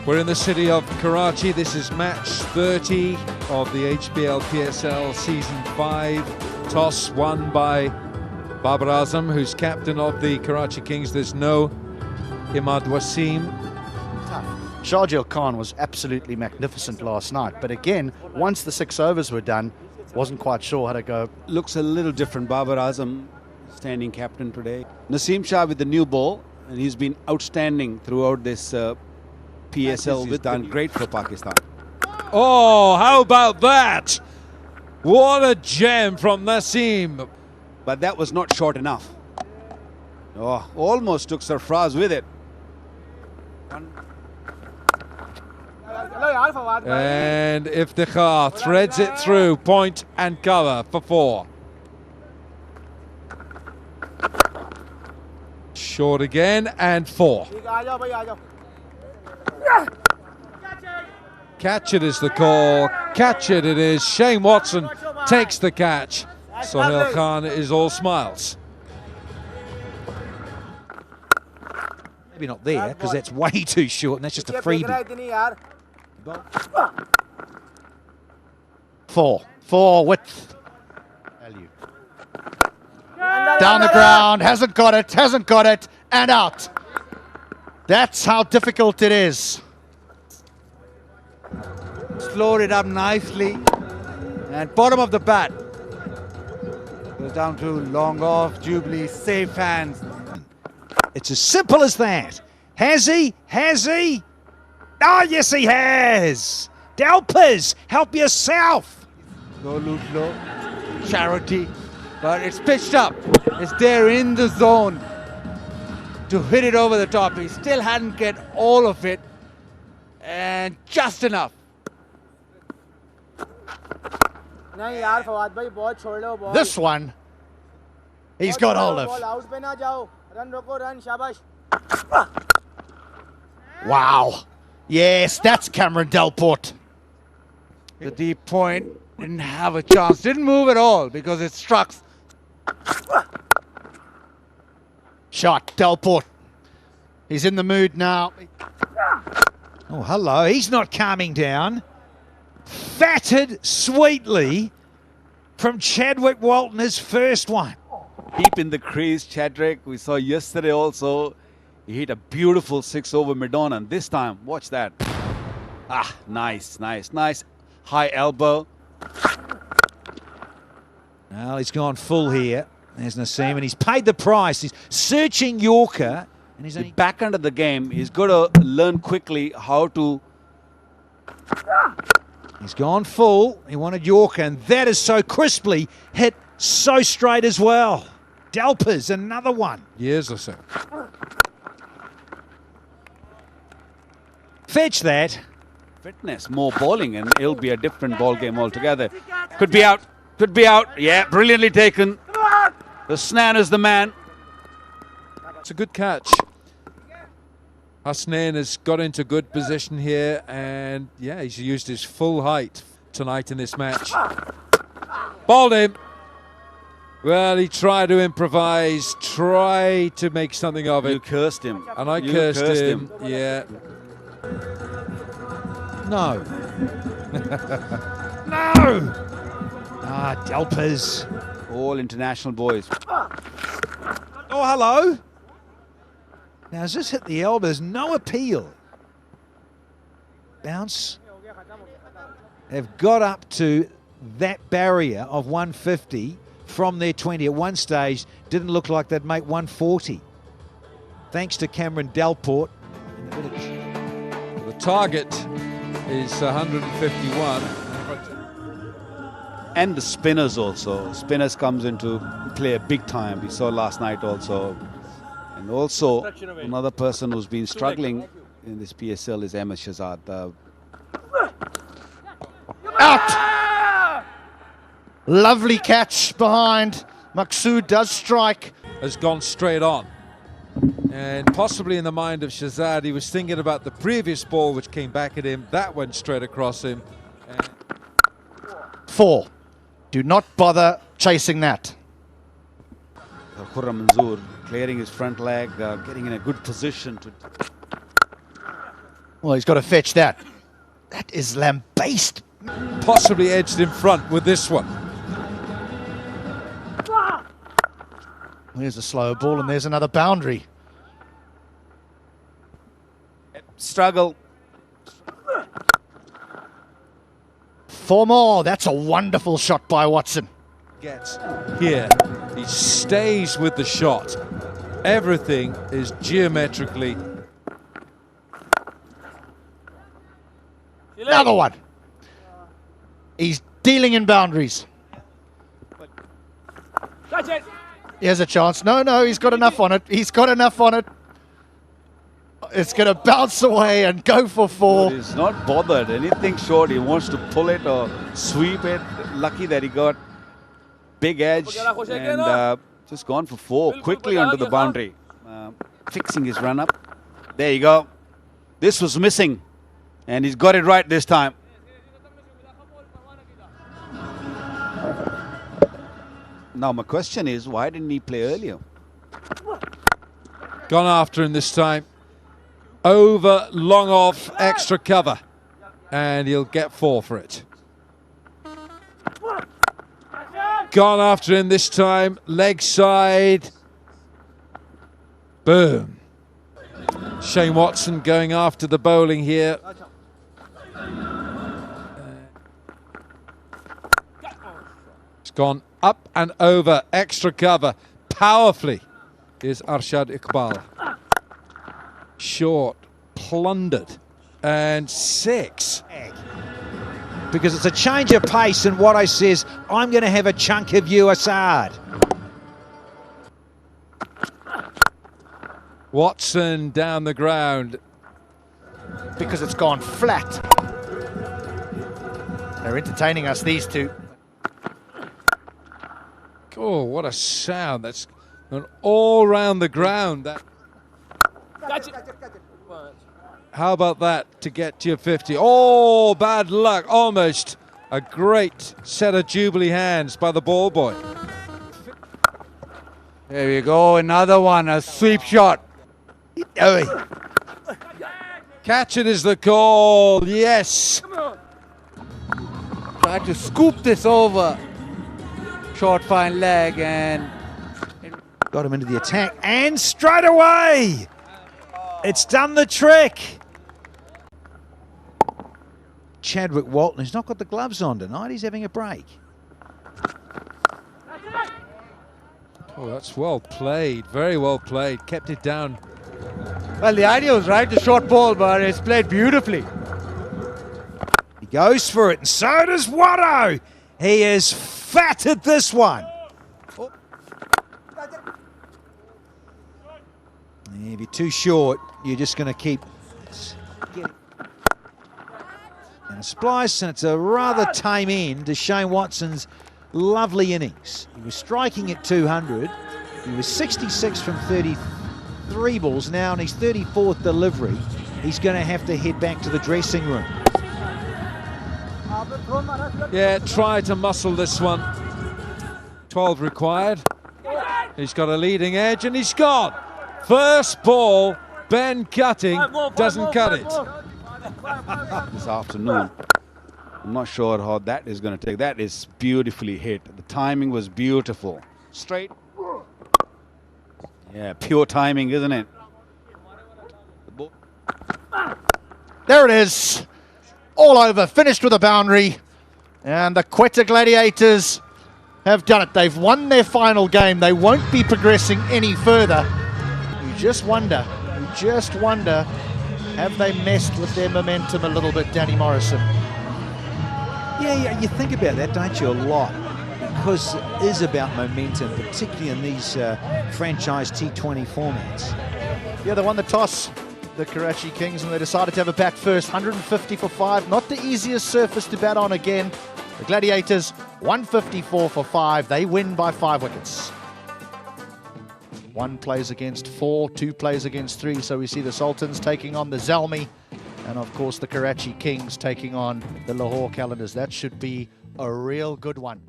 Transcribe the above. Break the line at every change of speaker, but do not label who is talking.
We're in the city of Karachi. This is match 30 of the HBL PSL Season 5. Toss won by Babar Azam, who's captain of the Karachi Kings. There's no Imad Wasim.
Shahjil Khan was absolutely magnificent last night, but again, once the 6 overs were done, wasn't quite sure how to go.
Looks a little different. Babar Azam standing captain today. Naseem Shah with the new ball, and he's been outstanding throughout this PSL. He's done great for Pakistan.
Oh, how about that? What a gem from Naseem.
But that was not short enough. Oh, almost took Sarfraz with it.
And Iftikhar threads it through, point and cover for 4. Short again and 4. Catch it is the call. Catch it is. Shane Watson takes the catch. Sohail Khan is all smiles.
Maybe not there, because that's way too short, and that's just a freebie.
4 width. Value. Down the ground, hasn't got it, and out. That's how difficult it is.
Slowed it up nicely, and bottom of the bat. Goes down to long off, Jubilee, safe hands. It's as simple as that. Has he? Has he? Oh, yes, he has. Delpers, help yourself. Go low, charity, but it's pitched up. It's there in the zone to hit it over the top. He still hadn't get all of it, and just enough.
This one, he's got hold of. Wow. Yes, that's Cameron Delport.
The deep point didn't have a chance. Didn't move at all because it struck.
Shot, Delport. He's in the mood now.
Oh, hello. He's not calming down. Fatted sweetly from Chadwick Walton, his first one.
Deep in the crease, Chadwick. We saw yesterday also. He hit a beautiful 6-over mid-on, and this time, watch that. Ah, nice. High elbow.
Well, he's gone full here. There's Naseem, and he's paid the price. He's searching Yorker, and he's
back under the game. He's got to learn quickly how to.
He's gone full. He wanted Yorker, and that is so crisply hit, so straight as well. Delpers, another one.
Years or so.
Fetch that.
Fitness, more bowling, and it'll be a different ball game altogether. Could be out. Yeah, brilliantly taken. Hasnain is the man.
It's a good catch. Hasnain has got into good position here, and yeah, he's used his full height tonight in this match. Bowled him. Well, he tried to improvise, try to make something of it.
You cursed him.
And I cursed him. Yeah.
No. No! Ah, Delpers.
All international boys.
Oh, hello. Now, has this hit the elbow? There's no appeal. Bounce. They've got up to that barrier of 150 from their 20. At one stage, didn't look like they'd make 140. Thanks to Cameron Delport.
The target is 151.
And the spinners also. Spinners comes into play big time. We saw last night also. And also, another person who's been struggling in this PSL is Ahmed Shahzad.
Out! Lovely catch behind. Maqsood does strike.
Has gone straight on. And possibly in the mind of Shahzad, he was thinking about the previous ball which came back at him. That went straight across him. And
4. Do not bother chasing that.
Khurram Manzoor clearing his front leg, getting in a good position to.
Well, he's got to fetch that. That is lambasted.
Possibly edged in front with this one.
There's a slow ball and there's another boundary.
Struggle.
4 more. That's a wonderful shot by Watson.
Gets here. He stays with the shot. Everything is geometrically.
Another one. He's dealing in boundaries. Here's a chance. No, he's got enough on it. He's got enough on it. It's going to bounce away and go for 4.
He's not bothered. Anything short, he wants to pull it or sweep it. Lucky that he got big edge and just gone for 4 quickly onto the boundary. Fixing his run up. There you go. This was missing and he's got it right this time. Now my question is, why didn't he play earlier?
Gone after him this time. Over, long off, extra cover. And he'll get 4 for it. Gone after him this time. Leg side. Boom. Shane Watson going after the bowling here. It's gone up and over, extra cover. Powerfully is Arshad Iqbal. Short, plundered, and 6.
Because it's a change of pace, and what I says, I'm going to have a chunk of you, Assad.
Watson down the ground.
Because it's gone flat. They're entertaining us, these two.
Oh, what a sound. That's gone all round the ground. How about that to get to your 50? Oh, bad luck. Almost a great set of Jubilee hands by the ball boy.
There you go, another one, a sweep shot.
Catch it is the call. Yes.
Try to scoop this over. Short fine leg and got him into the attack, and straight away it's done the trick. Chadwick Walton, who's not got the gloves on tonight, he's having a break.
Oh, that's well played. Very well played. Kept it down.
Well, the idea was right, the short ball, but it's played beautifully. He goes for it, and so does Watto. He has fatted this one. Oh. If you're too short, you're just going to keep getting. And a splice, and it's a rather tame end to Shane Watson's lovely innings. He was striking at 200. He was 66 from 33 balls. Now on his 34th delivery, he's going to have to head back to the dressing room.
Yeah, try to muscle this one. 12 required. He's got a leading edge and he's gone. First ball, Ben Cutting doesn't cut it.
This afternoon, I'm not sure how that is going to take. That is beautifully hit. The timing was beautiful. Straight. Yeah, pure timing, isn't it?
There it is. All over, finished with a boundary. And the Quetta Gladiators have done it. They've won their final game. They won't be progressing any further. You just wonder, have they messed with their momentum a little bit, Danny Morrison?
Yeah, you think about that, don't you, a lot? Because it is about momentum, particularly in these franchise T20 formats.
Yeah, they won the toss, the Karachi Kings, and they decided to have a bat first. 150 for 5, not the easiest surface to bat on again. The Gladiators, 154 for 5. They win by 5 wickets. 1 plays against 4, 2 plays against 3. So we see the Sultans taking on the Zalmi, and of course the Karachi Kings taking on the Lahore Calendars. That should be a real good one.